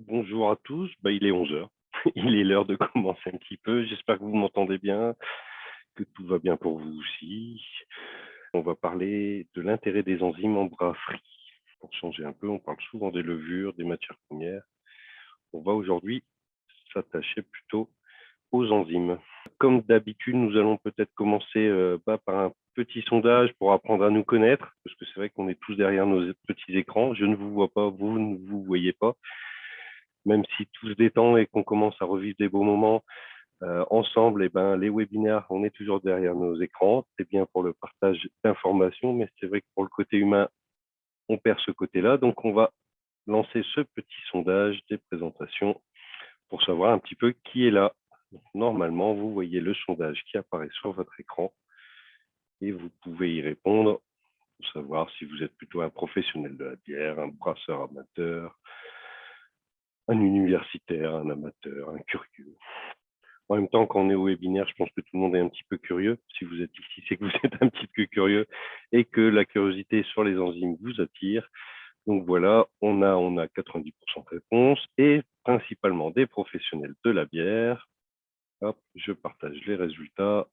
Bonjour à tous, il est 11 heures. Il est l'heure de commencer un petit peu. J'espère que vous m'entendez bien, que tout va bien pour vous aussi. On va parler de l'intérêt des enzymes en brasserie. Pour changer un peu, on parle souvent des levures, des matières premières. On va aujourd'hui s'attacher plutôt aux enzymes. Comme d'habitude, nous allons peut-être commencer par un petit sondage pour apprendre à nous connaître, parce que c'est vrai qu'on est tous derrière nos petits écrans. Je ne vous vois pas, vous ne vous voyez pas. Même si tout se détend et qu'on commence à revivre des beaux moments ensemble, les webinaires, on est toujours derrière nos écrans. C'est bien pour le partage d'informations, mais c'est vrai que pour le côté humain, on perd ce côté-là. Donc, on va lancer ce petit sondage des présentations pour savoir un petit peu qui est là. Donc, normalement, vous voyez le sondage qui apparaît sur votre écran et vous pouvez y répondre pour savoir si vous êtes plutôt un professionnel de la bière, un brasseur amateur, un universitaire, un amateur, un curieux. En même temps, quand on est au webinaire, je pense que tout le monde est un petit peu curieux. Si vous êtes ici, c'est que vous êtes un petit peu curieux et que la curiosité sur les enzymes vous attire. Donc voilà, on a 90% de réponses et principalement des professionnels de la bière. Hop, je partage les résultats.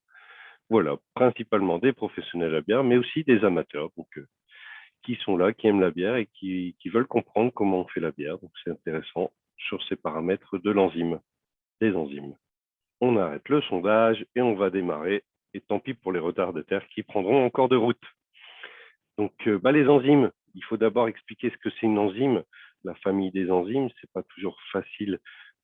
Voilà, principalement des professionnels de la bière, mais aussi des amateurs, qui sont là, qui aiment la bière et qui veulent comprendre comment on fait la bière. Donc c'est intéressant sur ces paramètres de l'enzyme, des enzymes. On arrête le sondage et on va démarrer. Et tant pis pour les retardataires qui prendront encore de route. Donc, les enzymes, il faut d'abord expliquer ce que c'est une enzyme. La famille des enzymes, c'est pas toujours facile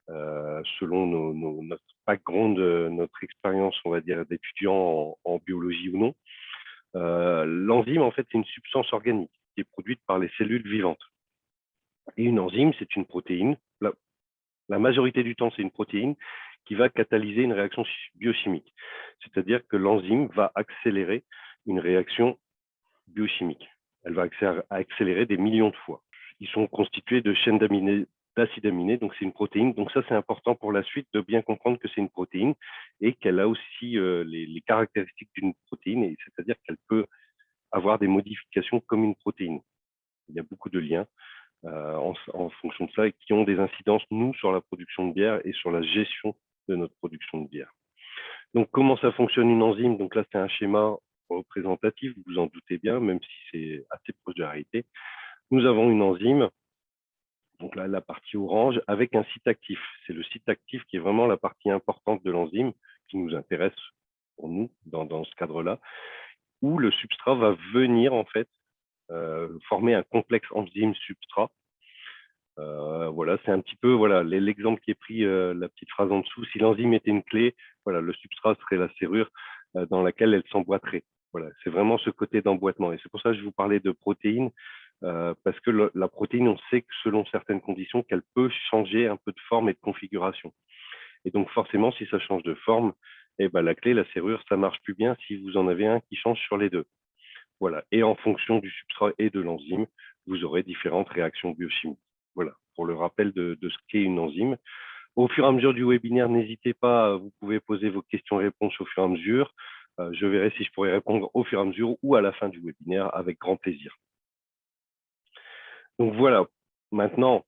selon notre background, notre expérience, on va dire, d'étudiant en biologie ou non. L'enzyme, en fait, c'est une substance organique qui est produite par les cellules vivantes. Et une enzyme, c'est une protéine. La majorité du temps, c'est une protéine qui va catalyser une réaction biochimique. C'est-à-dire que l'enzyme va accélérer une réaction biochimique. Elle va accélérer des millions de fois. Ils sont constitués de chaînes d'acides aminés, donc c'est une protéine. Donc ça, c'est important pour la suite de bien comprendre que c'est une protéine et qu'elle a aussi les caractéristiques d'une protéine, c'est-à-dire qu'elle peut avoir des modifications comme une protéine. Il y a beaucoup de liens en fonction de ça et qui ont des incidences, nous, sur la production de bière et sur la gestion de notre production de bière. Donc, comment ça fonctionne une enzyme? Donc là, c'est un schéma représentatif, vous vous en doutez bien, même si c'est assez proche de la réalité. Nous avons une enzyme, donc là, la partie orange, avec un site actif. C'est le site actif qui est vraiment la partie importante de l'enzyme qui nous intéresse pour nous dans ce cadre-là, où le substrat va venir en fait former un complexe enzyme-substrat. Voilà, c'est un petit peu voilà l'exemple qui est pris, la petite phrase en dessous. Si l'enzyme était une clé, voilà, le substrat serait la serrure dans laquelle elle s'emboîterait. Voilà, c'est vraiment ce côté d'emboîtement. Et c'est pour ça que je vous parlais de protéines, parce que la protéine, on sait que selon certaines conditions, qu'elle peut changer un peu de forme et de configuration. Et donc forcément, si ça change de forme, la clé, la serrure, ça marche plus bien si vous en avez un qui change sur les deux. Voilà. Et en fonction du substrat et de l'enzyme, vous aurez différentes réactions biochimiques. Voilà, pour le rappel de ce qu'est une enzyme. Au fur et à mesure du webinaire, n'hésitez pas, vous pouvez poser vos questions-réponses au fur et à mesure. Je verrai si je pourrai répondre au fur et à mesure ou à la fin du webinaire avec grand plaisir. Donc voilà, maintenant,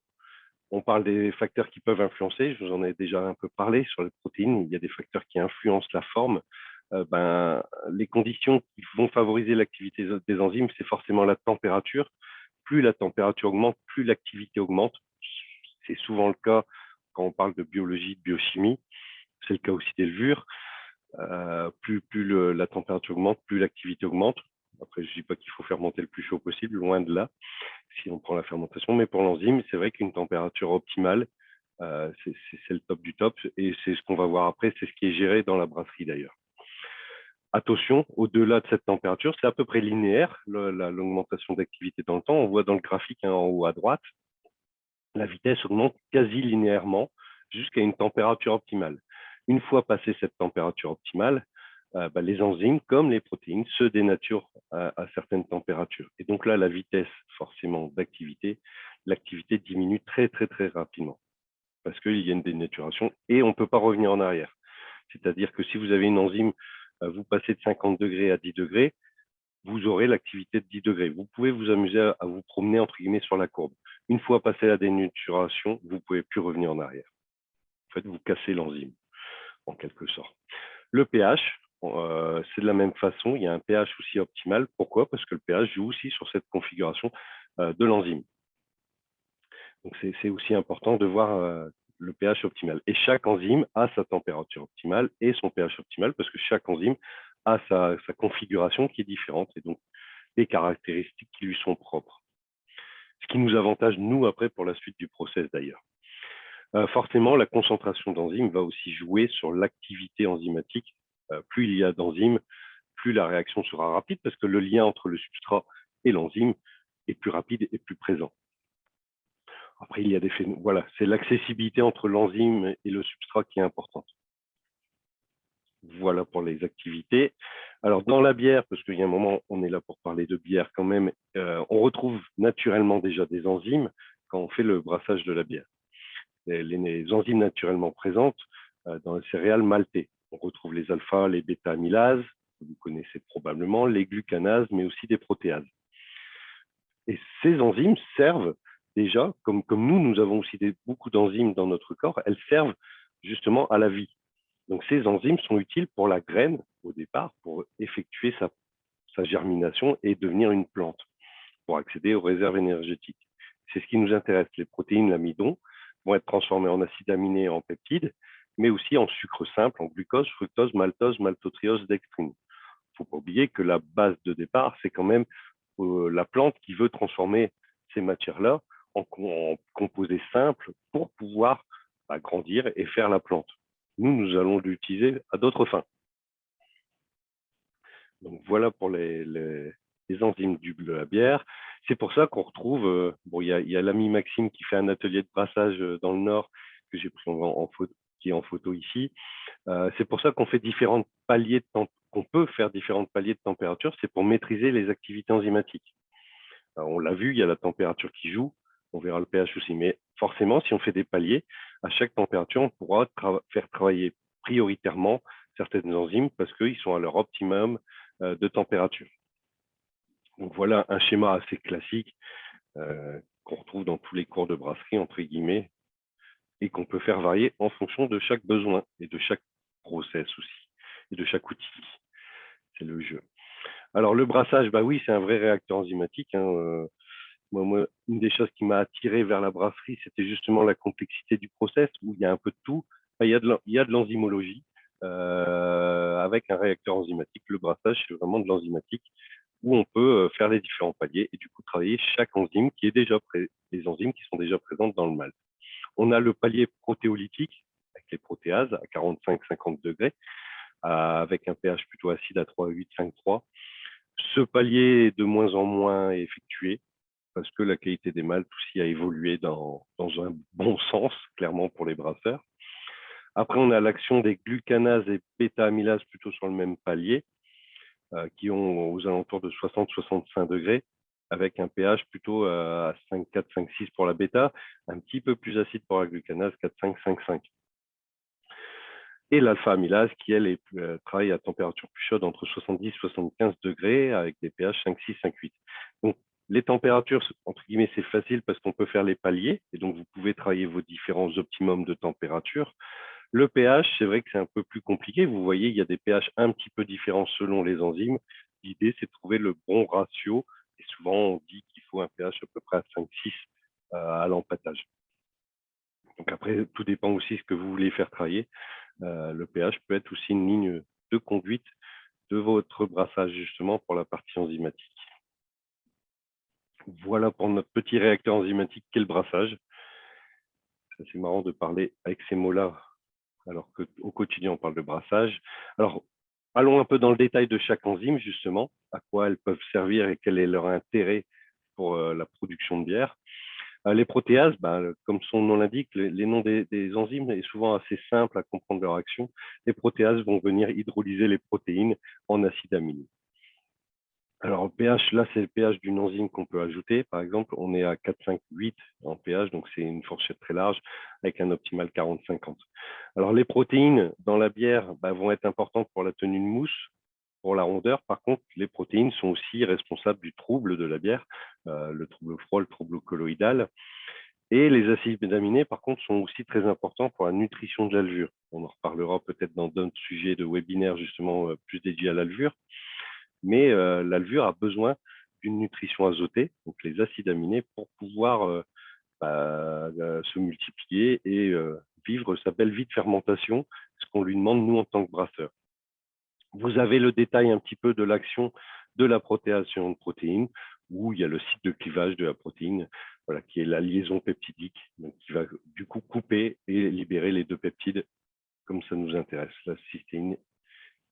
on parle des facteurs qui peuvent influencer. Je vous en ai déjà un peu parlé sur les protéines. Il y a des facteurs qui influencent la forme. Les conditions qui vont favoriser l'activité des enzymes, c'est forcément la température. Plus la température augmente, plus l'activité augmente. C'est souvent le cas quand on parle de biologie, de biochimie. C'est le cas aussi des levures. Plus la température augmente, plus l'activité augmente. Après, je ne dis pas qu'il faut faire monter le plus chaud possible, loin de là, si on prend la fermentation. Mais pour l'enzyme, c'est vrai qu'une température optimale, c'est le top du top. Et c'est ce qu'on va voir après, c'est ce qui est géré dans la brasserie d'ailleurs. Attention, au-delà de cette température, c'est à peu près linéaire, l'augmentation d'activité dans le temps. On voit dans le graphique en haut à droite, la vitesse augmente quasi linéairement jusqu'à une température optimale. Une fois passée cette température optimale, les enzymes, comme les protéines, se dénaturent à certaines températures. Et donc là, la vitesse forcément d'activité, l'activité diminue très, très, très rapidement parce qu'il y a une dénaturation et on ne peut pas revenir en arrière. C'est-à-dire que si vous avez une enzyme, vous passez de 50 degrés à 10 degrés, vous aurez l'activité de 10 degrés. Vous pouvez vous amuser à vous promener entre guillemets sur la courbe. Une fois passé la dénaturation, vous ne pouvez plus revenir en arrière. En fait, vous cassez l'enzyme, en quelque sorte. Le pH, c'est de la même façon. Il y a un pH aussi optimal. Pourquoi? Parce que le pH joue aussi sur cette configuration de l'enzyme. Donc, c'est aussi important de voir le pH optimal. Et chaque enzyme a sa température optimale et son pH optimal parce que chaque enzyme a sa configuration qui est différente et donc des caractéristiques qui lui sont propres. Ce qui nous avantage, nous, après, pour la suite du process d'ailleurs. Forcément, la concentration d'enzymes va aussi jouer sur l'activité enzymatique. Plus il y a d'enzymes, plus la réaction sera rapide parce que le lien entre le substrat et l'enzyme est plus rapide et plus présent. Après, il y a des phénomènes. Voilà, c'est l'accessibilité entre l'enzyme et le substrat qui est importante. Voilà pour les activités. Alors, dans la bière, parce qu'il y a un moment, on est là pour parler de bière quand même, on retrouve naturellement déjà des enzymes quand on fait le brassage de la bière. Les enzymes naturellement présentes dans les céréales maltées. On retrouve les alpha, les bêta-amylases, que vous connaissez probablement, les glucanases, mais aussi des protéases. Et ces enzymes servent déjà, comme nous avons aussi beaucoup d'enzymes dans notre corps, elles servent justement à la vie. Donc ces enzymes sont utiles pour la graine au départ, pour effectuer sa germination et devenir une plante, pour accéder aux réserves énergétiques. C'est ce qui nous intéresse. Les protéines, l'amidon, vont être transformées en acides aminés et en peptides, mais aussi en sucre simple, en glucose, fructose, maltose, maltotriose, dextrine. Il ne faut pas oublier que la base de départ, c'est quand même la plante qui veut transformer ces matières-là en composés simples pour pouvoir grandir et faire la plante. Nous allons l'utiliser à d'autres fins. Donc voilà pour les enzymes de la bière. C'est pour ça qu'on retrouve, il y a l'ami Maxime qui fait un atelier de brassage dans le Nord, que j'ai pris qui est en photo ici. C'est pour ça qu'on fait différents paliers qu'on peut faire différents paliers de température, c'est pour maîtriser les activités enzymatiques. On l'a vu, il y a la température qui joue, on verra le pH aussi, mais forcément, si on fait des paliers, à chaque température, on pourra faire travailler prioritairement certaines enzymes parce qu'ils sont à leur optimum de température. Donc voilà un schéma assez classique qu'on retrouve dans tous les cours de brasserie, entre guillemets, et qu'on peut faire varier en fonction de chaque besoin et de chaque process aussi, et de chaque outil. C'est le jeu. Alors le brassage, bah oui, c'est un vrai réacteur enzymatique. Moi, une des choses qui m'a attiré vers la brasserie, c'était justement la complexité du process, où il y a un peu de tout. Enfin, il y a de l'enzymologie avec un réacteur enzymatique. Le brassage, c'est vraiment de l'enzymatique, où on peut faire les différents paliers et du coup travailler chaque enzyme qui est déjà les enzymes qui sont déjà présentes dans le malt. On a le palier protéolytique avec les protéases à 45-50 degrés, avec un pH plutôt acide à 3,8, 5,3. Ce palier est de moins en moins effectué parce que la qualité des maltes aussi a évolué dans un bon sens, clairement pour les brasseurs. Après, on a l'action des glucanases et bêta-amylases plutôt sur le même palier, qui ont aux alentours de 60-65 degrés, avec un pH plutôt à 5,4, 5,6 pour la bêta, un petit peu plus acide pour la glucanase, 4,5, 5,5. Et l'alpha-amylase qui, elle, travaille à température plus chaude entre 70 et 75 degrés avec des pH 5,6, 5,8. Donc, les températures, entre guillemets, c'est facile parce qu'on peut faire les paliers et donc vous pouvez travailler vos différents optimums de température. Le pH, c'est vrai que c'est un peu plus compliqué. Vous voyez, il y a des pH un petit peu différents selon les enzymes. L'idée, c'est de trouver le bon ratio et souvent, on dit qu'il faut un pH à peu près à 5,6 à l'empâtage. Donc après, tout dépend aussi de ce que vous voulez faire travailler. Le pH peut être aussi une ligne de conduite de votre brassage, justement, pour la partie enzymatique. Voilà pour notre petit réacteur enzymatique qu'est le brassage. C'est marrant de parler avec ces mots-là, alors qu'au quotidien, on parle de brassage. Alors, allons un peu dans le détail de chaque enzyme, justement, à quoi elles peuvent servir et quel est leur intérêt pour la production de bière. Les protéases, comme son nom l'indique, les noms des enzymes est souvent assez simple à comprendre leur action. Les protéases vont venir hydrolyser les protéines en acides aminés. Alors, le pH, là, c'est le pH d'une enzyme qu'on peut ajouter. Par exemple, on est à 4, 5, 8 en pH, donc c'est une fourchette très large avec un optimal 40-50. Alors, les protéines dans la bière vont être importantes pour la tenue de mousse. pour la rondeur. Par contre, les protéines sont aussi responsables du trouble de la bière, le trouble froid, le trouble colloïdal. Et les acides aminés, par contre, sont aussi très importants pour la nutrition de la levure. On en reparlera peut-être dans d'autres sujets de webinaire, justement, plus dédiés à la levure. Mais la levure a besoin d'une nutrition azotée, donc les acides aminés, pour pouvoir se multiplier et vivre sa belle vie de fermentation, ce qu'on lui demande, nous, en tant que brasseur. Vous avez le détail un petit peu de l'action de la protéation de protéines, où il y a le site de clivage de la protéine, voilà, qui est la liaison peptidique, donc qui va du coup couper et libérer les deux peptides, comme ça nous intéresse, la cystéine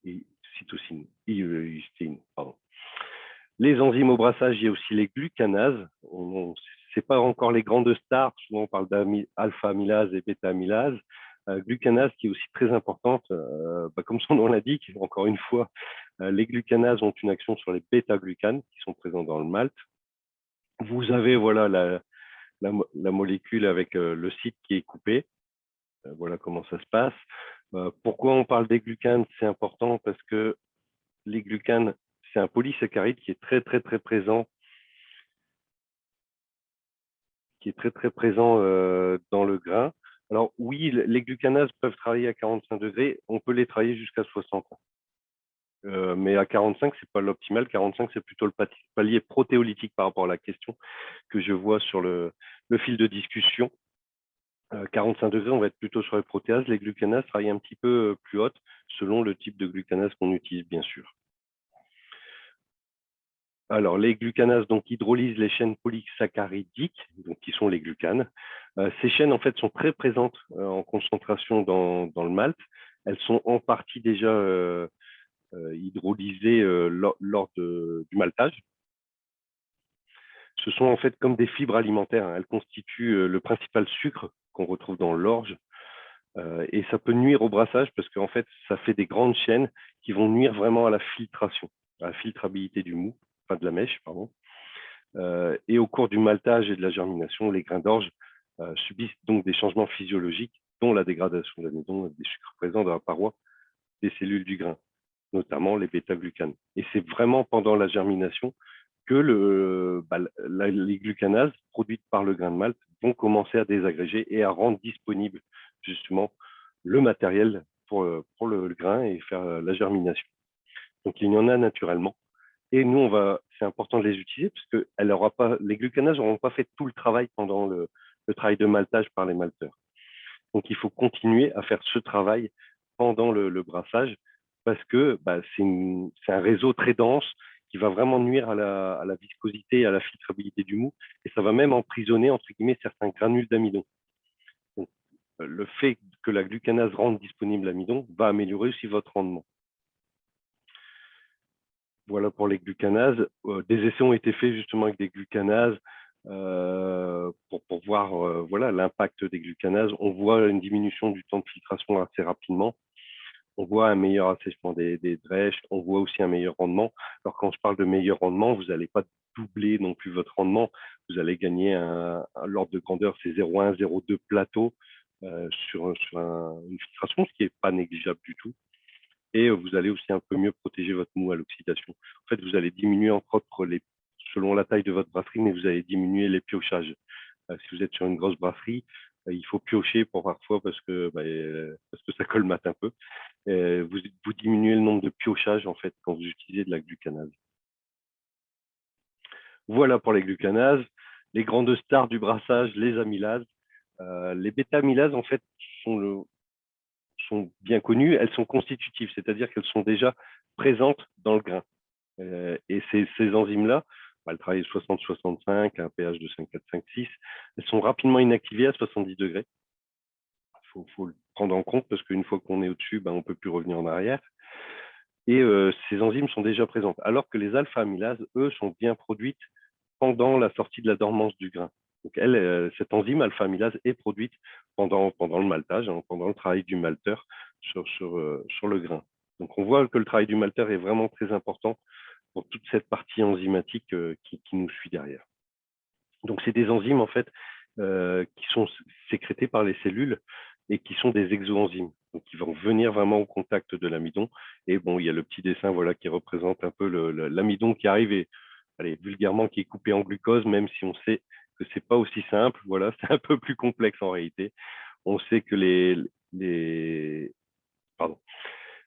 et cytosine, hystéine, pardon. Les enzymes au brassage, il y a aussi les glucanases. Ce n'est pas encore les grandes stars, souvent on parle d'alpha-amylase et bêta-amylase. Glucanase qui est aussi très importante, comme son nom l'indique, encore une fois, les glucanases ont une action sur les bêta-glucanes qui sont présents dans le malt. Vous avez voilà, la molécule avec le site qui est coupé. Voilà comment ça se passe. Pourquoi on parle des glucanes? C'est important parce que les glucanes, c'est un polysaccharide qui est très présent, dans le grain. Alors oui, les glucanases peuvent travailler à 45 degrés, on peut les travailler jusqu'à 60. Mais à 45, c'est pas l'optimal. 45, c'est plutôt le palier protéolytique par rapport à la question que je vois sur le fil de discussion. 45 degrés, on va être plutôt sur les protéases. Les glucanases travaillent un petit peu plus haute selon le type de glucanase qu'on utilise, bien sûr. Alors, les glucanases donc, hydrolysent les chaînes polysaccharidiques, donc, qui sont les glucanes. Ces chaînes, en fait, sont très présentes en concentration dans le malt. Elles sont en partie déjà hydrolysées lors du maltage. Ce sont en fait comme des fibres alimentaires. Elles constituent le principal sucre qu'on retrouve dans l'orge. Et ça peut nuire au brassage parce qu'en fait, ça fait des grandes chaînes qui vont nuire vraiment à la filtration, à la filtrabilité du mou, enfin de la mèche, pardon. Et au cours du maltage et de la germination, les grains d'orge subissent donc des changements physiologiques, dont la dégradation de l'amidon des sucres présents dans la paroi des cellules du grain, notamment les bêta-glucanes. Et c'est vraiment pendant la germination que les glucanases produites par le grain de malt vont commencer à désagréger et à rendre disponible justement le matériel pour le grain et faire la germination. Donc il y en a naturellement. Et nous, c'est important de les utiliser parce que les glucanases n'auront pas fait tout le travail pendant le travail de maltage par les malteurs. Donc, il faut continuer à faire ce travail pendant le brassage parce que c'est un réseau très dense qui va vraiment nuire à la viscosité et à la filtrabilité du mou et ça va même emprisonner, entre guillemets, certains granules d'amidon. Donc, le fait que la glucanase rende disponible l'amidon va améliorer aussi votre rendement. Voilà pour les glucanases. Des essais ont été faits justement avec des glucanases pour voir voilà, l'impact des glucanases. On voit une diminution du temps de filtration assez rapidement. On voit un meilleur assèchement des drèches. On voit aussi un meilleur rendement. Alors quand je parle de meilleur rendement, vous n'allez pas doubler non plus votre rendement. Vous allez gagner l'ordre de grandeur, c'est 0,1, 0,2 plateau sur une filtration, ce qui n'est pas négligeable du tout. Et vous allez aussi un peu mieux protéger votre mou à l'oxydation. En fait, vous allez diminuer entre autres selon la taille de votre brasserie, mais vous allez diminuer les piochages. Si vous êtes sur une grosse brasserie, il faut piocher pour parfois parce que ça colmate un peu. Vous diminuez le nombre de piochages en fait quand vous utilisez de la glucanase. Voilà pour les glucanases. Les grandes stars du brassage, les amylases. Les bêta-amylases en fait sont bien connues, elles sont constitutives, c'est-à-dire qu'elles sont déjà présentes dans le grain. Et ces enzymes-là, elles travaillent 60-65, à un pH de 5,4-5,6, elles sont rapidement inactivées à 70 degrés. Il faut le prendre en compte parce qu'une fois qu'on est au-dessus, on ne peut plus revenir en arrière. Et ces enzymes sont déjà présentes, alors que les alpha-amylases, eux, sont bien produites pendant la sortie de la dormance du grain. Donc, cette enzyme alpha-amylase est produite pendant le maltage, pendant le travail du malteur sur le grain. Donc, on voit que le travail du malteur est vraiment très important pour toute cette partie enzymatique qui nous suit derrière. Donc, c'est des enzymes, en fait, qui sont sécrétées par les cellules et qui sont des exoenzymes. Donc, ils vont venir vraiment au contact de l'amidon. Et bon, il y a le petit dessin voilà, qui représente un peu l'amidon qui arrive et, allez, vulgairement, qui est coupé en glucose, même si on sait que c'est pas aussi simple. Voilà, c'est un peu plus complexe en réalité. On sait que pardon,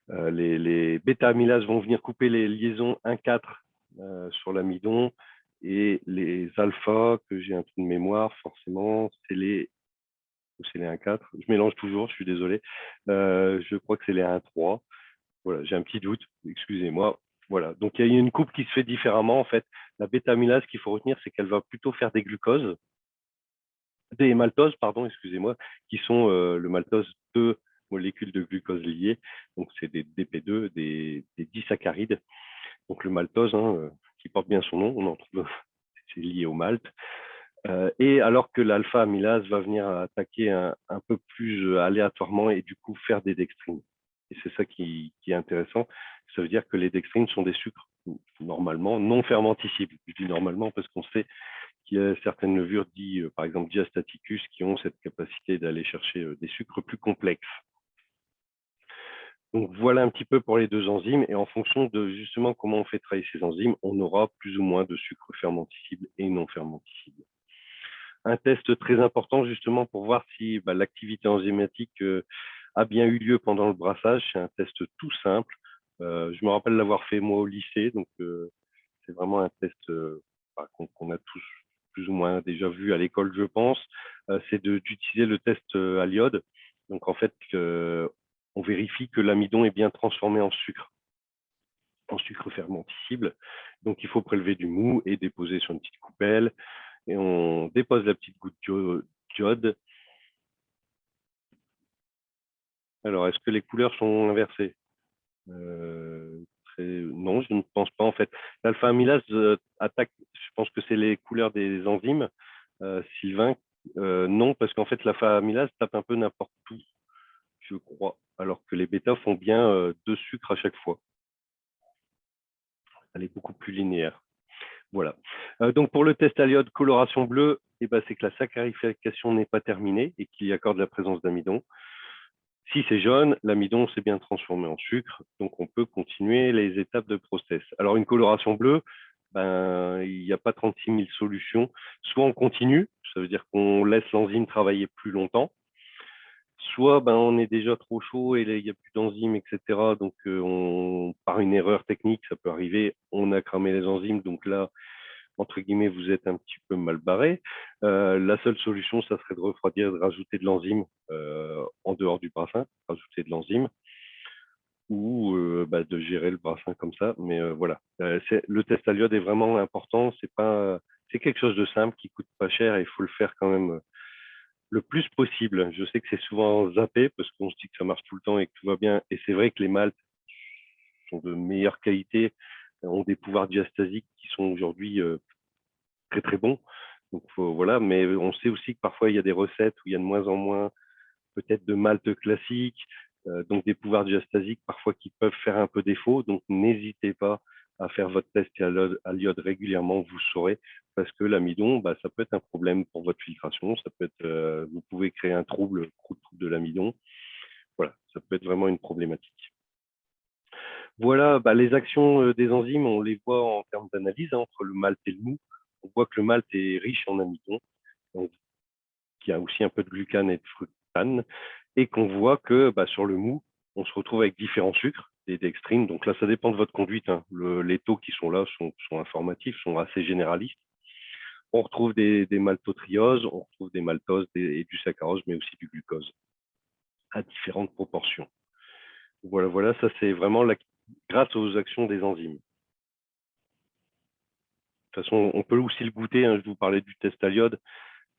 les bêta-amylases vont venir couper les liaisons 1,4 sur l'amidon et les alpha, que j'ai un trou de mémoire, forcément, c'est les 1,4. Je mélange toujours, je suis désolé. Je crois que c'est les 1,3. Voilà, j'ai un petit doute, excusez-moi. Voilà, donc il y a une coupe qui se fait différemment en fait. La bêta-amylase, qu'il faut retenir, c'est qu'elle va plutôt faire des glucoses, des maltoses, pardon, excusez-moi, qui sont le maltose, deux molécules de glucose liées. Donc c'est des DP2, des disaccharides. Donc le maltose, hein, qui porte bien son nom, on en trouve, c'est lié au malt. Et alors que l'alpha-amylase va venir attaquer un peu plus aléatoirement et du coup faire des dextrines. Et c'est ça qui est intéressant. Ça veut dire que les dextrines sont des sucres normalement non fermenticibles. Je dis normalement parce qu'on sait qu'il y a certaines levures, par exemple diastaticus, qui ont cette capacité d'aller chercher des sucres plus complexes. Donc voilà un petit peu pour les deux enzymes. Et en fonction de justement comment on fait travailler ces enzymes, on aura plus ou moins de sucres fermenticibles et non fermenticibles. Un test très important justement pour voir si l'activité enzymatique a bien eu lieu pendant le brassage. C'est un test tout simple. Je me rappelle l'avoir fait moi au lycée, donc c'est vraiment un test qu'on a tous plus ou moins déjà vu à l'école, je pense. C'est d'utiliser le test à l'iode. Donc en fait, on vérifie que l'amidon est bien transformé en sucre fermenticible. Donc il faut prélever du mou et déposer sur une petite coupelle. Et on dépose la petite goutte d'iode. Alors, est-ce que les couleurs sont inversées? Non, je ne pense pas en fait. L'alpha-amylase attaque, je pense que c'est les couleurs des enzymes. Sylvain, non, parce qu'en fait, l'alpha-amylase tape un peu n'importe où, je crois, alors que les bêtas font bien deux sucres à chaque fois. Elle est beaucoup plus linéaire. Voilà. Donc pour le test à l'iode coloration bleue, c'est que la saccharification n'est pas terminée et qu'il y accorde la présence d'amidon. Si c'est jaune, l'amidon s'est bien transformé en sucre, donc on peut continuer les étapes de process. Alors une coloration bleue, il n'y a pas 36 000 solutions. Soit on continue, ça veut dire qu'on laisse l'enzyme travailler plus longtemps, soit on est déjà trop chaud et il n'y a plus d'enzymes, etc. Donc par une erreur technique, ça peut arriver, on a cramé les enzymes, donc là, entre guillemets, vous êtes un petit peu mal barré. La seule solution, ça serait de refroidir, de rajouter de l'enzyme en dehors du brassin, rajouter de l'enzyme ou de gérer le brassin comme ça. Mais voilà, le test à l'iode est vraiment important. C'est quelque chose de simple qui coûte pas cher et il faut le faire quand même le plus possible. Je sais que c'est souvent zappé parce qu'on se dit que ça marche tout le temps et que tout va bien. Et c'est vrai que les maltes sont de meilleure qualité, ont des pouvoirs diastasiques qui sont aujourd'hui très très bons. Donc voilà, mais on sait aussi que parfois il y a des recettes où il y a de moins en moins peut-être de malt classique, donc des pouvoirs diastasiques parfois qui peuvent faire un peu défaut. Donc n'hésitez pas à faire votre test à l'iode régulièrement, vous saurez, parce que l'amidon, ça peut être un problème pour votre filtration, ça peut être, vous pouvez créer un trouble de l'amidon. Voilà, ça peut être vraiment une problématique. Voilà, les actions des enzymes, on les voit en termes d'analyse entre le malt et le mou. On voit que le malt est riche en amidon, donc qui a aussi un peu de glucane et de fructane, et qu'on voit que sur le mou, on se retrouve avec différents sucres, des dextrines. Donc là, ça dépend de votre conduite. Hein. Les taux qui sont là sont informatifs, sont assez généralistes. On retrouve des maltotrioses, on retrouve des maltoses et du saccharose, mais aussi du glucose, à différentes proportions. Voilà, ça c'est vraiment grâce aux actions des enzymes. De toute façon, on peut aussi le goûter. Hein. Je vous parlais du test à l'iode.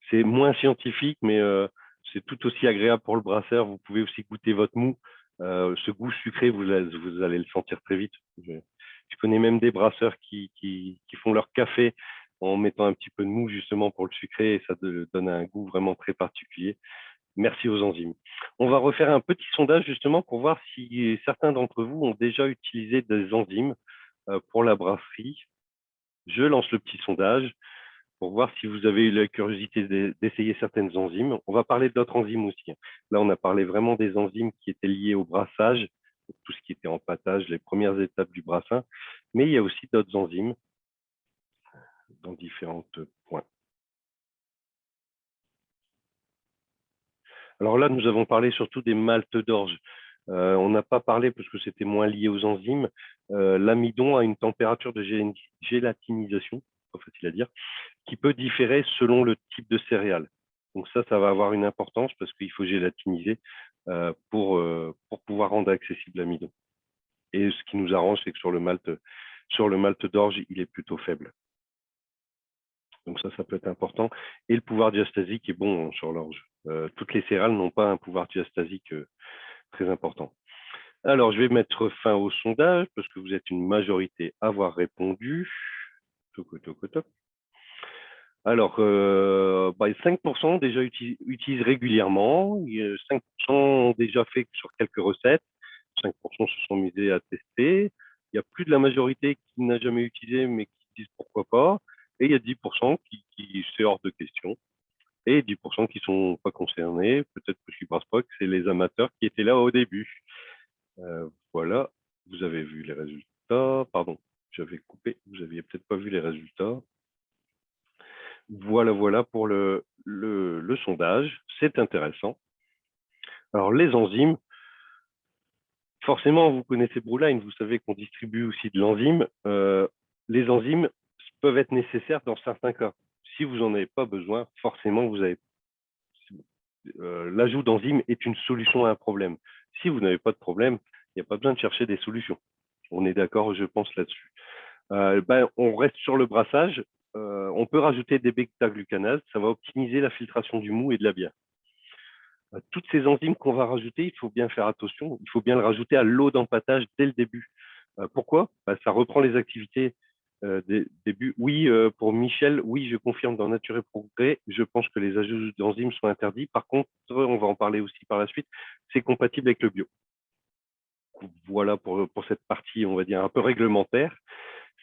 C'est moins scientifique, mais c'est tout aussi agréable pour le brasseur. Vous pouvez aussi goûter votre mou. Ce goût sucré, vous allez le sentir très vite. Je connais même des brasseurs qui font leur café en mettant un petit peu de mou justement pour le sucré et ça donne un goût vraiment très particulier. Merci aux enzymes. On va refaire un petit sondage justement pour voir si certains d'entre vous ont déjà utilisé des enzymes pour la brasserie. Je lance le petit sondage pour voir si vous avez eu la curiosité d'essayer certaines enzymes. On va parler d'autres enzymes aussi. Là, on a parlé vraiment des enzymes qui étaient liées au brassage, tout ce qui était empâtage, les premières étapes du brassin, mais il y a aussi d'autres enzymes dans différents points. Alors là, nous avons parlé surtout des maltes d'orge. On n'a pas parlé, parce que c'était moins lié aux enzymes, l'amidon a une température de gélatinisation, pas facile à dire, qui peut différer selon le type de céréales. Donc ça va avoir une importance parce qu'il faut gélatiniser pour pouvoir rendre accessible l'amidon. Et ce qui nous arrange, c'est que sur le malt d'orge, il est plutôt faible. Donc ça peut être important. Et le pouvoir diastasique est bon sur l'orge. Toutes les céréales n'ont pas un pouvoir diastasique très important. Alors, je vais mettre fin au sondage parce que vous êtes une majorité à avoir répondu. Toc, toc, toc. Alors, 5% déjà utilisent régulièrement, 5% ont déjà fait sur quelques recettes, 5% se sont misés à tester. Il y a plus de la majorité qui n'a jamais utilisé, mais qui disent pourquoi pas. Et il y a 10% qui c'est hors de question. Et 10% qui sont pas concernés, peut-être que je ne pense pas que c'est les amateurs qui étaient là au début. Voilà, vous avez vu les résultats. Pardon, j'avais coupé, vous n'aviez peut-être pas vu les résultats. Voilà pour le sondage. C'est intéressant. Alors, les enzymes, forcément, vous connaissez Brouline, vous savez qu'on distribue aussi de l'enzyme. Les enzymes peuvent être nécessaires dans certains cas. Si vous n'en avez pas besoin, forcément, vous avez l'ajout d'enzymes est une solution à un problème. Si vous n'avez pas de problème, il n'y a pas besoin de chercher des solutions. On est d'accord, je pense, là-dessus. On reste sur le brassage. On peut rajouter des bêta-glucanases. Ça va optimiser la filtration du mou et de la bière. Toutes ces enzymes qu'on va rajouter, il faut bien faire attention. Il faut bien le rajouter à l'eau d'empâtage dès le début. Pourquoi? Ça reprend les activités des débuts. Oui, pour Michel, oui, je confirme dans Nature et Progrès, je pense que les ajouts d'enzymes sont interdits. Par contre, on va en parler aussi par la suite, c'est compatible avec le bio. Voilà pour cette partie, on va dire, un peu réglementaire.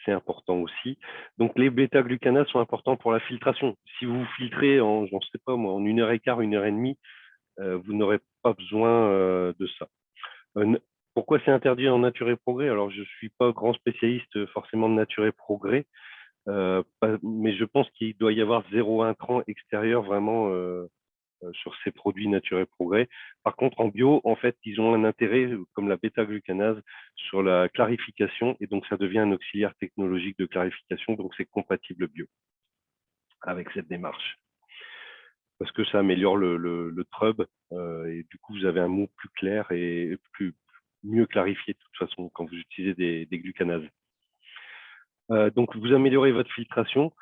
C'est important aussi. Donc, les bêta-glucanases sont importants pour la filtration. Si vous filtrez en, j'en sais pas moi, en 1h15, 1h30, vous n'aurez pas besoin de ça. Pourquoi c'est interdit en Nature et Progrès? Alors, je ne suis pas grand spécialiste forcément de Nature et Progrès, mais je pense qu'il doit y avoir zéro intrant extérieur vraiment sur ces produits Nature et Progrès. Par contre, en bio, en fait, ils ont un intérêt, comme la bêta-glucanase, sur la clarification, et donc ça devient un auxiliaire technologique de clarification, donc c'est compatible bio avec cette démarche. Parce que ça améliore le trub, et du coup, vous avez un mou plus clair et mieux clarifié de toute façon quand vous utilisez des glucanases. Donc, vous améliorez votre filtration.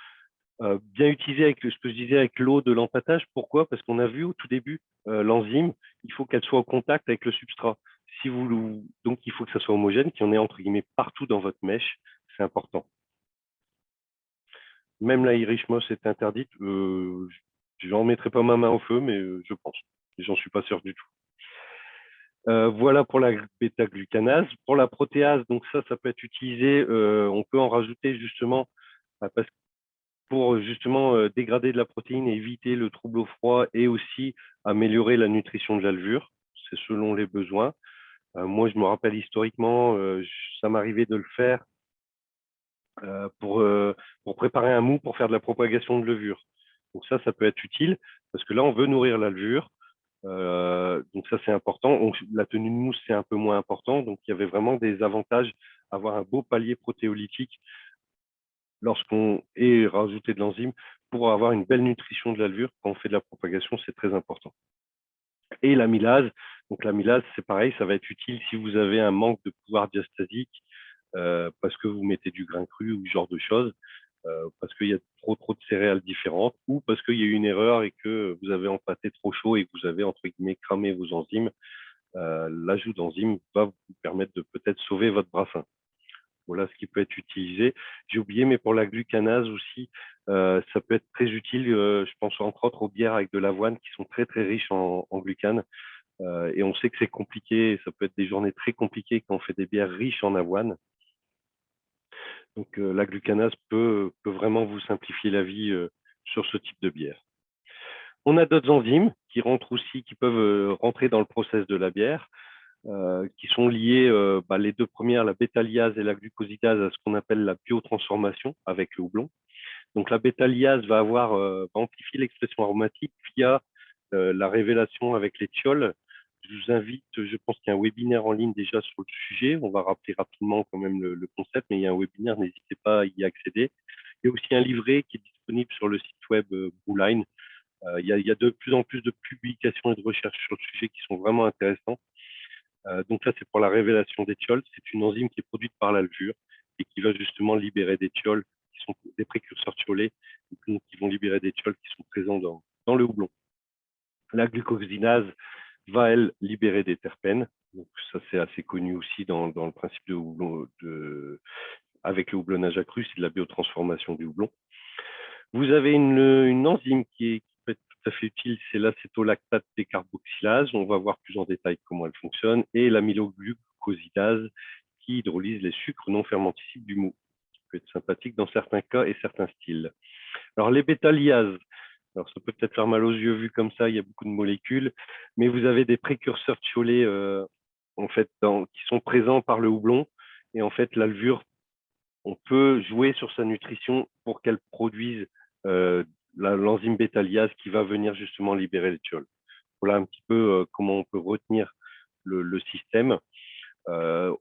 Bien utiliser avec ce que je disais avec l'eau de l'empâtage. Pourquoi? Parce qu'on a vu au tout début, l'enzyme, il faut qu'elle soit en contact avec le substrat. Donc, il faut que ça soit homogène, qu'il y en ait entre guillemets partout dans votre mèche. C'est important. Même la Irish Moss est interdite. Je n'en mettrai pas ma main au feu, mais je pense. J'en suis pas sûr du tout. Voilà pour la bêta-glucanase. Pour la protéase, donc ça peut être utilisé. On peut en rajouter justement pour justement dégrader de la protéine et éviter le trouble au froid et aussi améliorer la nutrition de l'alvure. C'est selon les besoins. Moi, je me rappelle historiquement, ça m'arrivait de le faire pour préparer un mou pour faire de la propagation de levure. Donc ça peut être utile parce que là, on veut nourrir l'alvure. Donc ça, c'est important. La tenue de mousse, c'est un peu moins important. Donc, il y avait vraiment des avantages à avoir un beau palier protéolytique lorsqu'on est rajouté de l'enzyme pour avoir une belle nutrition de l'alvure. Quand on fait de la propagation, c'est très important. Et l'amylase, donc l'amylase, c'est pareil, ça va être utile si vous avez un manque de pouvoir diastasique parce que vous mettez du grain cru ou ce genre de choses, parce qu'il y a trop de céréales différentes ou parce qu'il y a eu une erreur et que vous avez empâté trop chaud et que vous avez, entre guillemets, cramé vos enzymes. L'ajout d'enzymes va vous permettre de peut-être sauver votre brassin. Voilà ce qui peut être utilisé. J'ai oublié, mais pour la glucanase aussi, ça peut être très utile. Je pense entre autres aux bières avec de l'avoine qui sont très très riches en glucane. Et on sait que c'est compliqué. Ça peut être des journées très compliquées quand on fait des bières riches en avoine. Donc la glucanase peut vraiment vous simplifier la vie sur ce type de bière. On a d'autres enzymes qui rentrent aussi, qui peuvent rentrer dans le process de la bière, qui sont liées, les deux premières, la bétaliase et la glucosidase, à ce qu'on appelle la biotransformation avec le houblon. Donc la bétaliase va amplifier l'expression aromatique via la révélation avec les thiols. Je vous invite, je pense qu'il y a un webinaire en ligne déjà sur le sujet. On va rappeler rapidement quand même le concept, mais il y a un webinaire, n'hésitez pas à y accéder. Il y a aussi un livret qui est disponible sur le site web Brewline. Il y a de plus en plus de publications et de recherches sur le sujet qui sont vraiment intéressants. Donc là, c'est pour la révélation des thiols. C'est une enzyme qui est produite par la levure et qui va justement libérer des thiols qui sont des précurseurs thiolés, qui vont libérer des thiols qui sont présents dans le houblon. La glucosinase va, elle, libérer des terpènes. Donc ça, c'est assez connu aussi dans le principe de houblon, avec le houblonnage accru, c'est de la biotransformation du houblon. Vous avez une enzyme qui peut être tout à fait utile, c'est l'acétolactate décarboxylase. On va voir plus en détail comment elle fonctionne. Et l'amyloglucosidase qui hydrolyse les sucres non fermentescibles du mou, qui peut être sympathique dans certains cas et certains styles. Alors les bétaliases, alors ça peut peut-être faire mal aux yeux vu comme ça, il y a beaucoup de molécules, mais vous avez des précurseurs thiolés en fait, qui sont présents par le houblon. Et en fait, la levure, on peut jouer sur sa nutrition pour qu'elle produise l'enzyme bétaliase qui va venir justement libérer les thiols. Voilà un petit peu comment on peut retenir le système.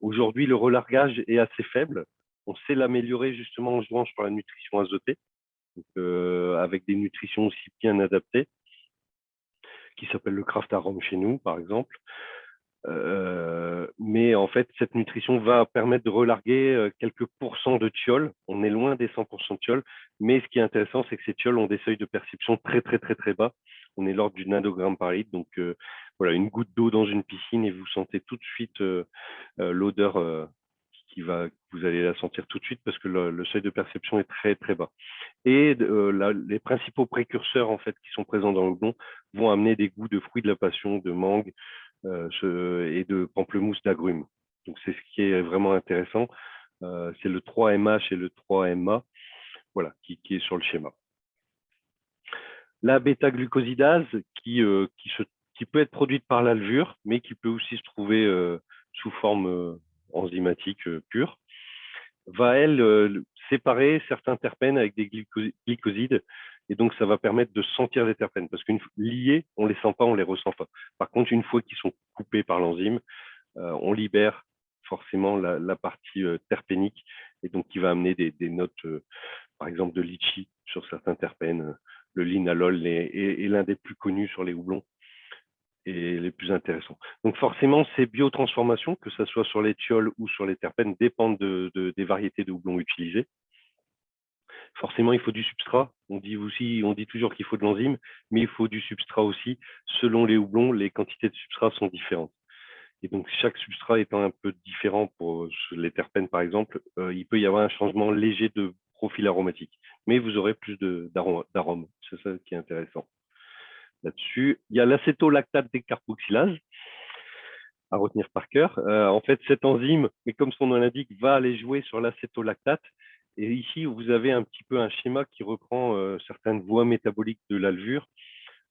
Aujourd'hui, le relargage est assez faible. On sait l'améliorer justement en jouant sur la nutrition azotée, donc, avec des nutritions aussi bien adaptées, qui s'appelle le Craft Arome chez nous, par exemple. Mais en fait, cette nutrition va permettre de relarguer quelques pourcents de thiols. On est loin des 100% de thiols, mais ce qui est intéressant, c'est que ces thiols ont des seuils de perception très, très, très, très bas. On est l'ordre du nanogramme par litre. Donc, voilà, une goutte d'eau dans une piscine et vous sentez tout de suite l'odeur que vous allez la sentir tout de suite parce que le seuil de perception est très, très bas. Et les principaux précurseurs, en fait, qui sont présents dans le houblon vont amener des goûts de fruits de la passion, de mangue, et de pamplemousse d'agrumes. Donc c'est ce qui est vraiment intéressant. C'est le 3MH et le 3MA, voilà, qui est sur le schéma. La bêta-glucosidase qui peut être produite par la levure, mais qui peut aussi se trouver sous forme enzymatique pure, va, elle, séparer certains terpènes avec des glycosides. Et donc, ça va permettre de sentir les terpènes. Parce qu'une liés, on ne les sent pas, on ne les ressent pas. Par contre, une fois qu'ils sont coupés par l'enzyme, on libère forcément la partie terpénique et donc qui va amener des notes, par exemple de litchi sur certains terpènes. Le linalol est l'un des plus connus sur les houblons et les plus intéressants. Donc forcément, ces biotransformations, que ce soit sur les thiols ou sur les terpènes, dépendent des variétés de houblons utilisées. Forcément, il faut du substrat. On dit toujours qu'il faut de l'enzyme, mais il faut du substrat aussi. Selon les houblons, les quantités de substrat sont différentes. Et donc, chaque substrat étant un peu différent pour les terpènes, par exemple, il peut y avoir un changement léger de profil aromatique. Mais vous aurez plus d'arômes. C'est ça qui est intéressant là-dessus. Il y a l'acétolactate décarboxylase à retenir par cœur. En fait, cette enzyme, mais comme son nom l'indique, va aller jouer sur l'acétolactate. Et ici, vous avez un petit peu un schéma qui reprend certaines voies métaboliques de la levure.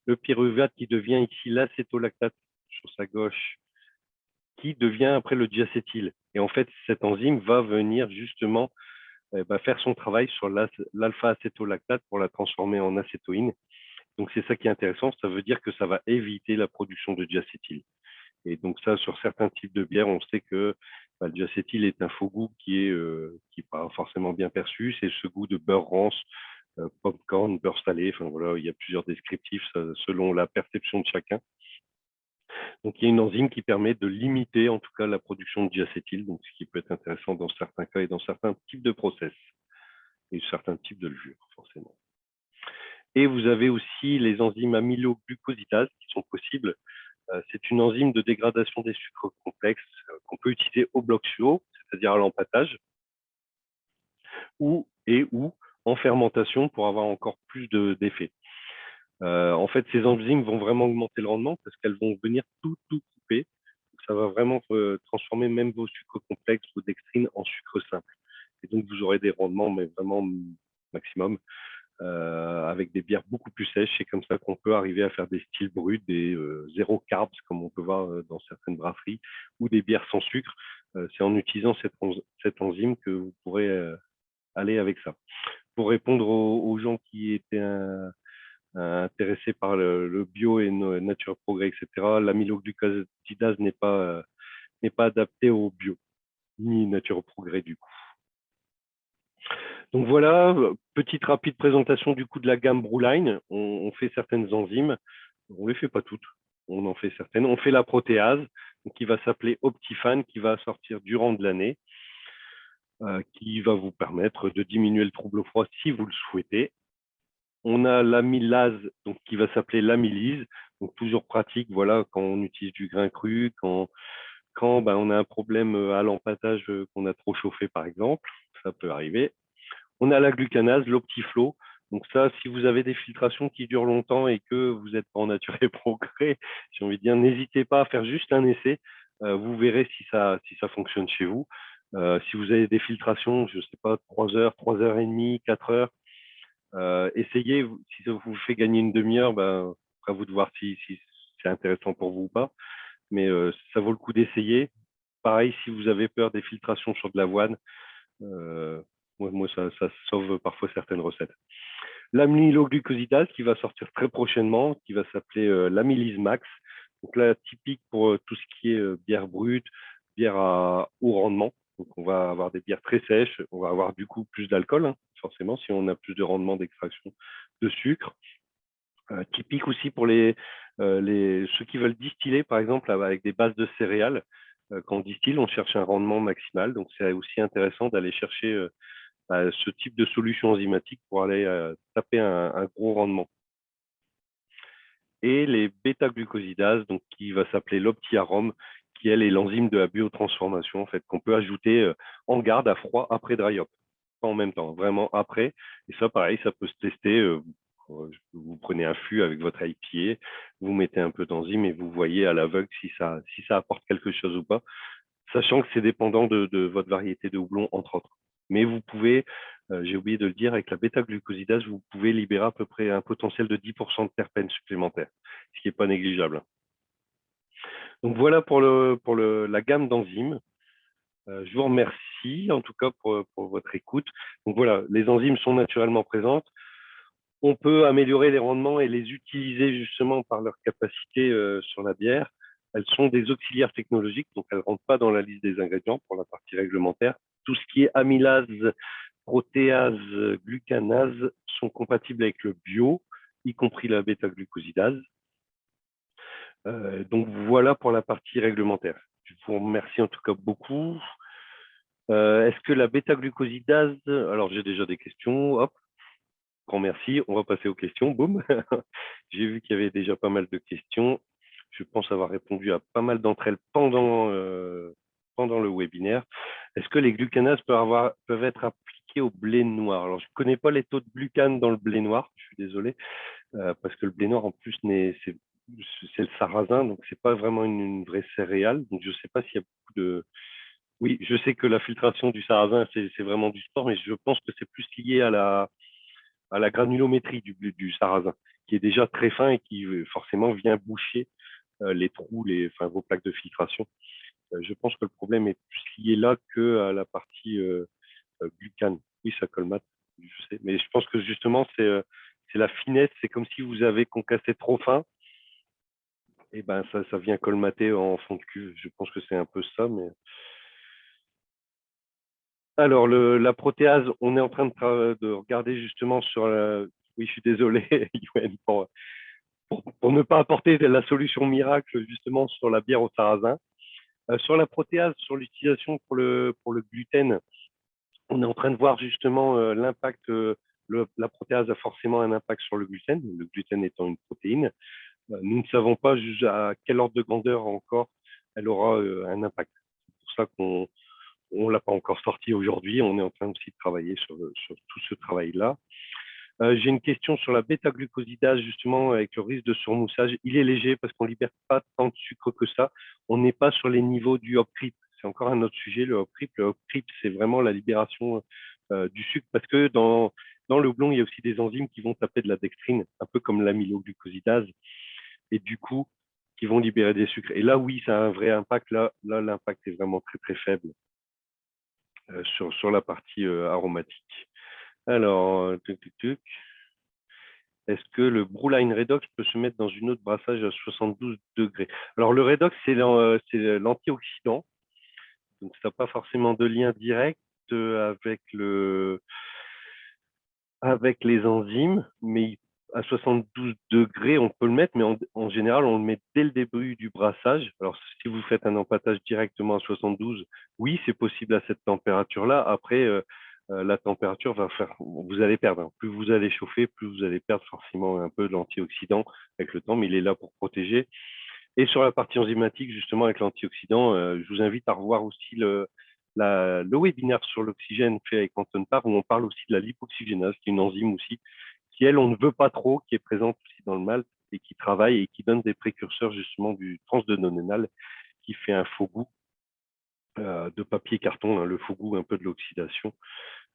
Le pyruvate qui devient ici l'acétolactate sur sa gauche, qui devient après le diacétyl. Et en fait, cette enzyme va venir justement faire son travail sur l'alpha-acétolactate pour la transformer en acétoïne. Donc, c'est ça qui est intéressant. Ça veut dire que ça va éviter la production de diacétyl. Et donc, ça, sur certains types de bières, on sait que le diacétyl est un faux goût qui est pas forcément bien perçu. C'est ce goût de beurre rance, popcorn, beurre salé. Enfin, voilà, il y a plusieurs descriptifs selon la perception de chacun. Donc, il y a une enzyme qui permet de limiter, en tout cas, la production de diacétyl, donc ce qui peut être intéressant dans certains cas et dans certains types de process et certains types de levures, forcément. Et vous avez aussi les enzymes amyloglucosidases qui sont possibles. C'est une enzyme de dégradation des sucres complexes qu'on peut utiliser au bloc suo, c'est-à-dire à l'empâtage, ou en fermentation pour avoir encore plus d'effets. En fait, ces enzymes vont vraiment augmenter le rendement parce qu'elles vont venir tout couper. Donc, ça va vraiment transformer même vos sucres complexes, vos dextrines, en sucre simple. Et donc, vous aurez des rendements, mais vraiment maximum. avec des bières beaucoup plus sèches. C'est comme ça qu'on peut arriver à faire des styles bruts, des zéro carbs, comme on peut voir dans certaines brasseries, ou des bières sans sucre. C'est en utilisant cette enzyme que vous pourrez aller avec ça. Pour répondre aux gens qui étaient intéressés par le bio et Nature Progrès, etc., l'amyloglucosidase n'est pas adapté au bio, ni Nature Progrès du coup. Donc voilà, petite rapide présentation du coup de la gamme Brewline. On fait certaines enzymes, on ne les fait pas toutes, on en fait certaines. On fait la protéase, qui va s'appeler Optifan, qui va sortir durant de l'année, qui va vous permettre de diminuer le trouble au froid si vous le souhaitez. On a l'amylase, donc qui va s'appeler l'amylise, donc toujours pratique, voilà, quand on utilise du grain cru, quand on a un problème à l'empâtage qu'on a trop chauffé par exemple, ça peut arriver. On a la glucanase, l'Optiflow. Donc ça, si vous avez des filtrations qui durent longtemps et que vous n'êtes pas en nature et progrès, j'ai envie de dire, n'hésitez pas à faire juste un essai. Vous verrez si ça fonctionne chez vous. Si vous avez des filtrations, je ne sais pas, 3 heures, 3 heures et demie, 4 heures, essayez. Si ça vous fait gagner une demi-heure, à vous de voir si c'est intéressant pour vous ou pas. Mais ça vaut le coup d'essayer. Pareil, si vous avez peur des filtrations sur de l'avoine, moi ça sauve parfois certaines recettes. L'amyloglucosidase qui va sortir très prochainement, qui va s'appeler l'amylise max. Donc là, typique pour tout ce qui est bière brute, bière à haut rendement. Donc on va avoir des bières très sèches, on va avoir du coup plus d'alcool, hein, forcément, si on a plus de rendement d'extraction de sucre. Typique aussi pour ceux qui veulent distiller, par exemple, avec des bases de céréales. Quand on distille, on cherche un rendement maximal. Donc c'est aussi intéressant d'aller chercher ce type de solution enzymatique pour aller taper un gros rendement. Et les bêta-glucosidases, donc qui va s'appeler l'Optiarome, qui elle est l'enzyme de la biotransformation en fait, qu'on peut ajouter en garde à froid après dry hop, pas en même temps, vraiment après. Et ça, pareil, ça peut se tester. Vous prenez un fût avec votre IPA, vous mettez un peu d'enzyme et vous voyez à l'aveugle si ça apporte quelque chose ou pas, sachant que c'est dépendant de votre variété de houblon, entre autres. Mais vous pouvez, j'ai oublié de le dire, avec la bêta-glucosidase, vous pouvez libérer à peu près un potentiel de 10% de terpènes supplémentaires, ce qui n'est pas négligeable. Donc voilà pour la gamme d'enzymes. Je vous remercie en tout cas pour votre écoute. Donc voilà, les enzymes sont naturellement présentes. On peut améliorer les rendements et les utiliser justement par leur capacité sur la bière. Elles sont des auxiliaires technologiques, donc elles ne rentrent pas dans la liste des ingrédients pour la partie réglementaire. Tout ce qui est amylase, protéase, glucanase sont compatibles avec le bio, y compris la bêta-glucosidase. Donc voilà pour la partie réglementaire. Je vous remercie en tout cas beaucoup. Est-ce que la bêta-glucosidase, alors j'ai déjà des questions, hop, grand merci, on va passer aux questions, boum. J'ai vu qu'il y avait déjà pas mal de questions. Je pense avoir répondu à pas mal d'entre elles pendant le webinaire. Est-ce que les glucanases peuvent être appliquées au blé noir? Alors, je ne connais pas les taux de glucane dans le blé noir, je suis désolé, parce que le blé noir, en plus, c'est le sarrasin, donc c'est pas vraiment une vraie céréale. Donc, je ne sais pas s'il y a beaucoup de... Oui, je sais que la filtration du sarrasin, c'est vraiment du sport, mais je pense que c'est plus lié à la granulométrie du sarrasin, qui est déjà très fin et qui forcément vient boucher les trous, vos plaques de filtration. Je pense que le problème est plus lié là que à la partie glucane. Oui, ça colmate, je sais. Mais je pense que justement, c'est la finesse. C'est comme si vous avez concassé trop fin, et ben ça vient colmater en fond de cuve. Je pense que c'est un peu ça. Mais alors, la protéase, on est en train de regarder justement sur la... Oui, je suis désolé, Yoann, pour ne pas apporter la solution miracle justement sur la bière au sarrasin. Sur la protéase, sur l'utilisation pour le gluten, on est en train de voir justement l'impact. La protéase a forcément un impact sur le gluten étant une protéine. Nous ne savons pas à quel ordre de grandeur encore elle aura un impact. C'est pour ça qu'on ne l'a pas encore sorti aujourd'hui. On est en train aussi de travailler sur tout ce travail-là. J'ai une question sur la bêta-glucosidase, justement, avec le risque de surmoussage. Il est léger parce qu'on ne libère pas tant de sucre que ça. On n'est pas sur les niveaux du hop creep. C'est encore un autre sujet, le hop creep. Le hop creep, c'est vraiment la libération du sucre parce que dans le houblon, il y a aussi des enzymes qui vont taper de la dextrine, un peu comme l'amyloglucosidase, et du coup, qui vont libérer des sucres. Et là, oui, ça a un vrai impact. Là, l'impact est vraiment très, très faible sur la partie aromatique. Alors, est-ce que le Brewline Redox peut se mettre dans une eau de brassage à 72 degrés? Alors, le Redox, c'est l'antioxydant. Donc, ça n'a pas forcément de lien direct avec avec les enzymes, mais à 72 degrés, on peut le mettre, mais en général, on le met dès le début du brassage. Alors, si vous faites un empâtage directement à 72, oui, c'est possible à cette température-là. Après, la température va faire, vous allez perdre, hein. Plus vous allez chauffer, plus vous allez perdre forcément un peu de l'antioxydant avec le temps, mais il est là pour protéger. Et sur la partie enzymatique, justement, avec l'antioxydant, je vous invite à revoir aussi le webinaire sur l'oxygène fait avec Anton Parr, où on parle aussi de la lipoxygénase, qui est une enzyme aussi, qui, elle, on ne veut pas trop, qui est présente aussi dans le malt et qui travaille et qui donne des précurseurs, justement, du transdennonénal, qui fait un faux goût de papier carton, hein, le faux goût un peu de l'oxydation.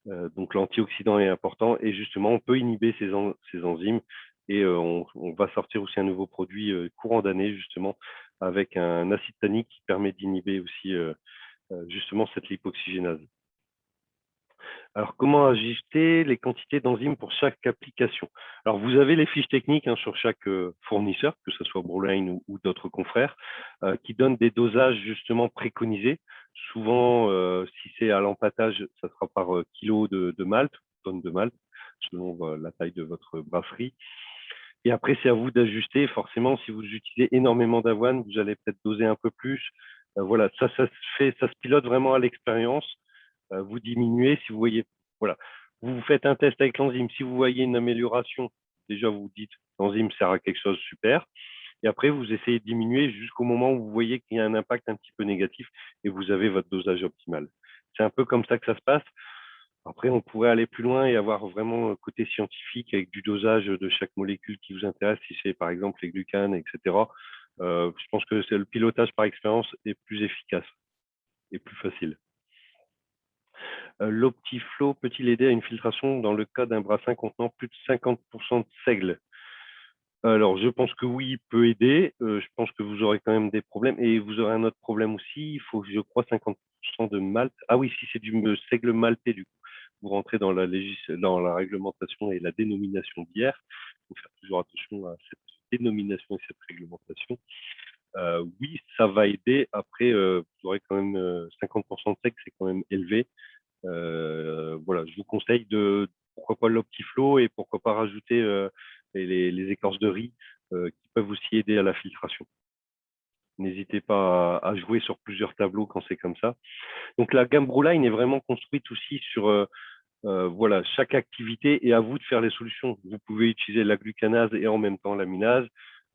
Donc l'antioxydant est important et justement on peut inhiber ces enzymes et on va sortir aussi un nouveau produit courant d'année justement avec un acide tannique qui permet d'inhiber aussi justement cette lipoxygénase. Alors, comment ajuster les quantités d'enzymes pour chaque application? Alors, vous avez les fiches techniques hein, sur chaque fournisseur, que ce soit Brewline ou d'autres confrères, qui donnent des dosages justement préconisés. Souvent, si c'est à l'empâtage, ça sera par kilo de malt, tonne de malt, selon la taille de votre brasserie. Et après, c'est à vous d'ajuster. Forcément, si vous utilisez énormément d'avoine, vous allez peut-être doser un peu plus. Voilà, ça se pilote vraiment à l'expérience. Vous diminuez si vous voyez, voilà, vous faites un test avec l'enzyme. Si vous voyez une amélioration, déjà vous dites l'enzyme sert à quelque chose, super. Et après, vous essayez de diminuer jusqu'au moment où vous voyez qu'il y a un impact un petit peu négatif et vous avez votre dosage optimal. C'est un peu comme ça que ça se passe. Après, on pourrait aller plus loin et avoir vraiment un côté scientifique avec du dosage de chaque molécule qui vous intéresse, si c'est par exemple les glucanes, etc. Je pense que c'est le pilotage par expérience est plus efficace et plus facile. L'Optiflow peut-il aider à une filtration dans le cas d'un brassin contenant plus de 50% de seigle? Alors, je pense que oui, il peut aider. Je pense que vous aurez quand même des problèmes. Et vous aurez un autre problème aussi. Il faut, je crois, 50% de malt. Ah oui, si c'est du seigle maltais, du coup, vous rentrez dans dans la réglementation et la dénomination bière. Il faut faire toujours attention à cette dénomination et cette réglementation. Oui, ça va aider. Après, vous aurez quand même 50% de seigle, c'est quand même élevé. Voilà, je vous conseille de pourquoi pas l'Optiflow et pourquoi pas rajouter les écorces de riz qui peuvent aussi aider à la filtration. N'hésitez pas à jouer sur plusieurs tableaux quand c'est comme ça. Donc la gamme Brewline est vraiment construite aussi sur voilà, chaque activité et à vous de faire les solutions. Vous pouvez utiliser la glucanase et en même temps l'aminase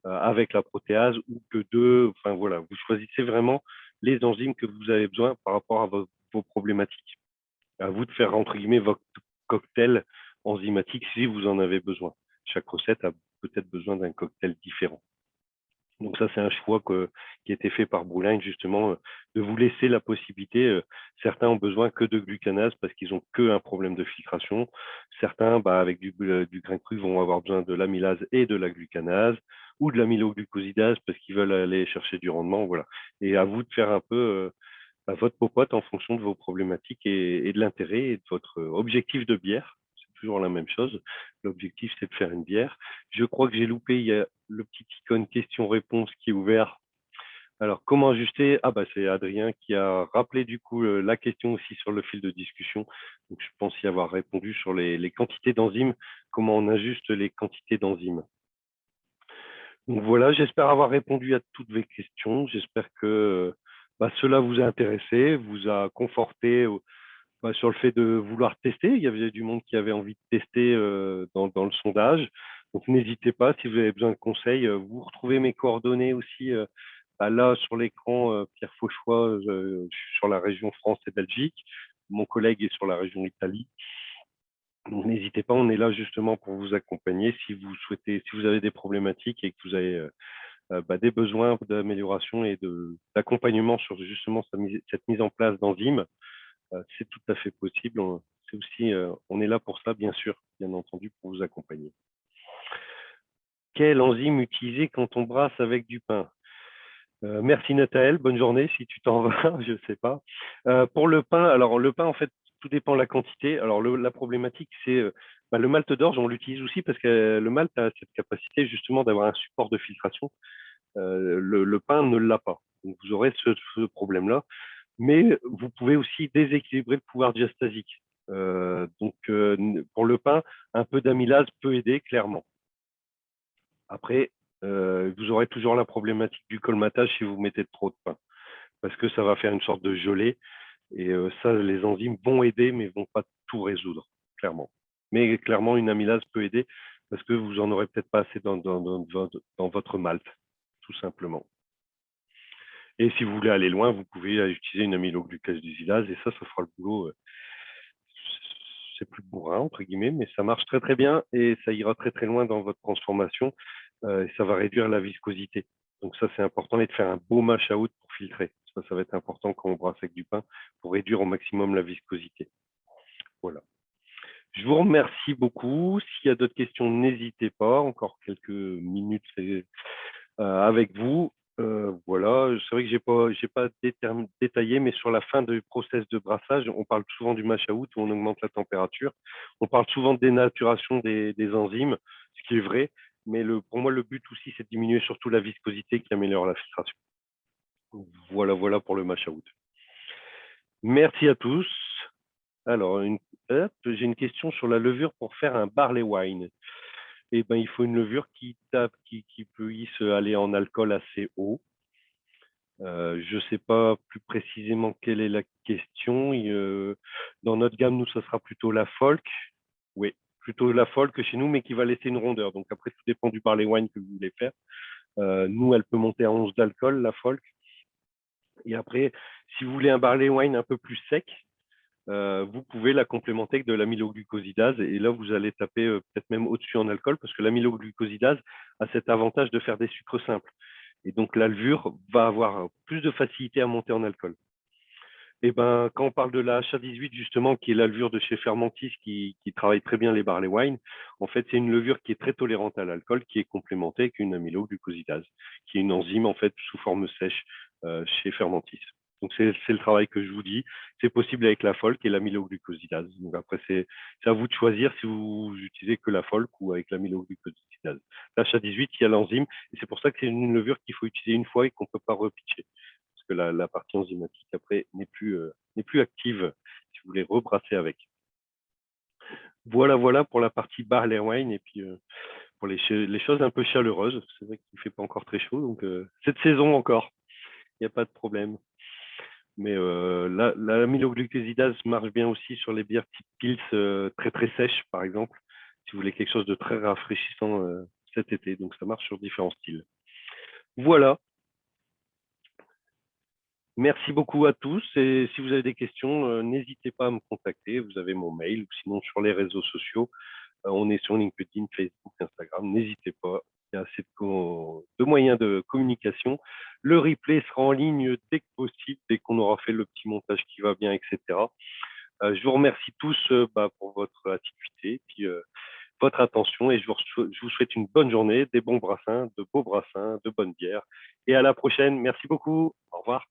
avec la protéase ou que deux. Enfin voilà, vous choisissez vraiment les enzymes que vous avez besoin par rapport à vos problématiques. À vous de faire, entre guillemets, votre cocktail enzymatique si vous en avez besoin. Chaque recette a peut-être besoin d'un cocktail différent. Donc ça, c'est un choix qui a été fait par Brewline, justement, de vous laisser la possibilité. Certains ont besoin que de glucanase parce qu'ils ont que un problème de filtration. Certains, bah, avec du grain cru, vont avoir besoin de l'amylase et de la glucanase ou de l'amyloglucosidase parce qu'ils veulent aller chercher du rendement. Voilà. Et à vous de faire un peu à votre popote en fonction de vos problématiques et de l'intérêt et de votre objectif de bière. C'est toujours la même chose. L'objectif, c'est de faire une bière. Je crois que j'ai loupé, il y a le petit icône question-réponse qui est ouvert. Alors, comment ajuster? Ah bah c'est Adrien qui a rappelé du coup la question aussi sur le fil de discussion. Donc, je pense y avoir répondu sur les quantités d'enzymes, comment on ajuste les quantités d'enzymes. Donc voilà, j'espère avoir répondu à toutes vos questions. J'espère que bah, cela vous a intéressé, vous a conforté bah, sur le fait de vouloir tester. Il y avait du monde qui avait envie de tester dans le sondage. Donc n'hésitez pas, si vous avez besoin de conseils, vous retrouvez mes coordonnées aussi bah, là sur l'écran, Pierre Fauchois, je suis sur la région France et Belgique. Mon collègue est sur la région Italie. Donc n'hésitez pas, on est là justement pour vous accompagner si vous souhaitez, si vous avez des problématiques et que vous avez bah, des besoins d'amélioration et d'accompagnement sur justement cette mise en place d'enzymes, c'est tout à fait possible. C'est aussi, on est là pour ça, bien sûr, bien entendu, pour vous accompagner. Quelle enzyme utiliser quand on brasse avec du pain? Merci Nathaël, bonne journée si tu t'en vas, je ne sais pas. Pour le pain, alors le pain, en fait, tout dépend de la quantité. Alors la problématique, c'est le malt d'orge, on l'utilise aussi parce que le malt a cette capacité justement d'avoir un support de filtration. Le pain ne l'a pas. Donc vous aurez ce problème-là. Mais vous pouvez aussi déséquilibrer le pouvoir diastasique. Pour le pain, un peu d'amylase peut aider, clairement. Après, vous aurez toujours la problématique du colmatage si vous mettez trop de pain, parce que ça va faire une sorte de gelée. Et ça, les enzymes vont aider, mais vont pas tout résoudre, clairement. Mais clairement, une amylase peut aider, parce que vous en aurez peut-être pas assez dans votre malt, tout simplement. Et si vous voulez aller loin, vous pouvez utiliser une amyloglucosidase, et ça fera le boulot. C'est plus bourrin, entre guillemets, mais ça marche très très bien et ça ira très très loin dans votre transformation et ça va réduire la viscosité. Donc ça, c'est important, et de faire un beau mash out pour filtrer. Ça va être important quand on brasse avec du pain pour réduire au maximum la viscosité. Voilà. Je vous remercie beaucoup. S'il y a d'autres questions, n'hésitez pas. Encore quelques minutes avec vous. Voilà, c'est vrai que j'ai pas détaillé, mais sur la fin du process de brassage, on parle souvent du mash out où on augmente la température. On parle souvent de dénaturation des enzymes, ce qui est vrai. Mais pour moi, le but aussi, c'est de diminuer surtout la viscosité qui améliore la filtration. Voilà pour le mash out. Merci à tous. Alors, j'ai une question sur la levure pour faire un barley wine. Eh ben, il faut une levure qui puisse aller en alcool assez haut. Je ne sais pas plus précisément quelle est la question. Dans notre gamme, nous, ça sera plutôt la folk. Oui, plutôt la folk chez nous, mais qui va laisser une rondeur. Donc après, tout dépend du barley wine que vous voulez faire. Nous, elle peut monter à 11 d'alcool, la folk. Et après, si vous voulez un barley wine un peu plus sec, vous pouvez la complémenter avec de l'amyloglucosidase. Et là, vous allez taper peut-être même au-dessus en alcool, parce que l'amyloglucosidase a cet avantage de faire des sucres simples. Et donc, la levure va avoir plus de facilité à monter en alcool. Et ben, quand on parle de la HA18, justement, qui est la levure de chez Fermentis, qui travaille très bien les barley wine, en fait, c'est une levure qui est très tolérante à l'alcool, qui est complémentée avec une amyloglucosidase, qui est une enzyme, en fait, sous forme sèche chez Fermentis. Donc, c'est le travail que je vous dis. C'est possible avec la folk et l'amyloglucosidase. Donc, après, c'est à vous de choisir si vous utilisez que la folk ou avec l'amyloglucosidase. La HA18, il y a l'enzyme, et c'est pour ça que c'est une levure qu'il faut utiliser une fois et qu'on ne peut pas repitcher, que la partie enzymatique après n'est plus active si vous voulez rebrasser avec. Voilà pour la partie barley wine. Et puis pour les choses un peu chaleureuses, c'est vrai qu'il ne fait pas encore très chaud, donc cette saison encore, il n'y a pas de problème. Mais l'amyloglucosidase marche bien aussi sur les bières type Pils très très sèches, par exemple, si vous voulez quelque chose de très rafraîchissant cet été. Donc ça marche sur différents styles. Voilà. Merci beaucoup à tous, et si vous avez des questions, n'hésitez pas à me contacter. Vous avez mon mail, ou sinon sur les réseaux sociaux. On est sur LinkedIn, Facebook, Instagram. N'hésitez pas, il y a assez de moyens de communication. Le replay sera en ligne dès que possible, dès qu'on aura fait le petit montage qui va bien, etc. Je vous remercie tous pour votre activité, puis votre attention, et je vous souhaite une bonne journée, des bons brassins, de beaux brassins, de bonnes bières, et à la prochaine. Merci beaucoup. Au revoir.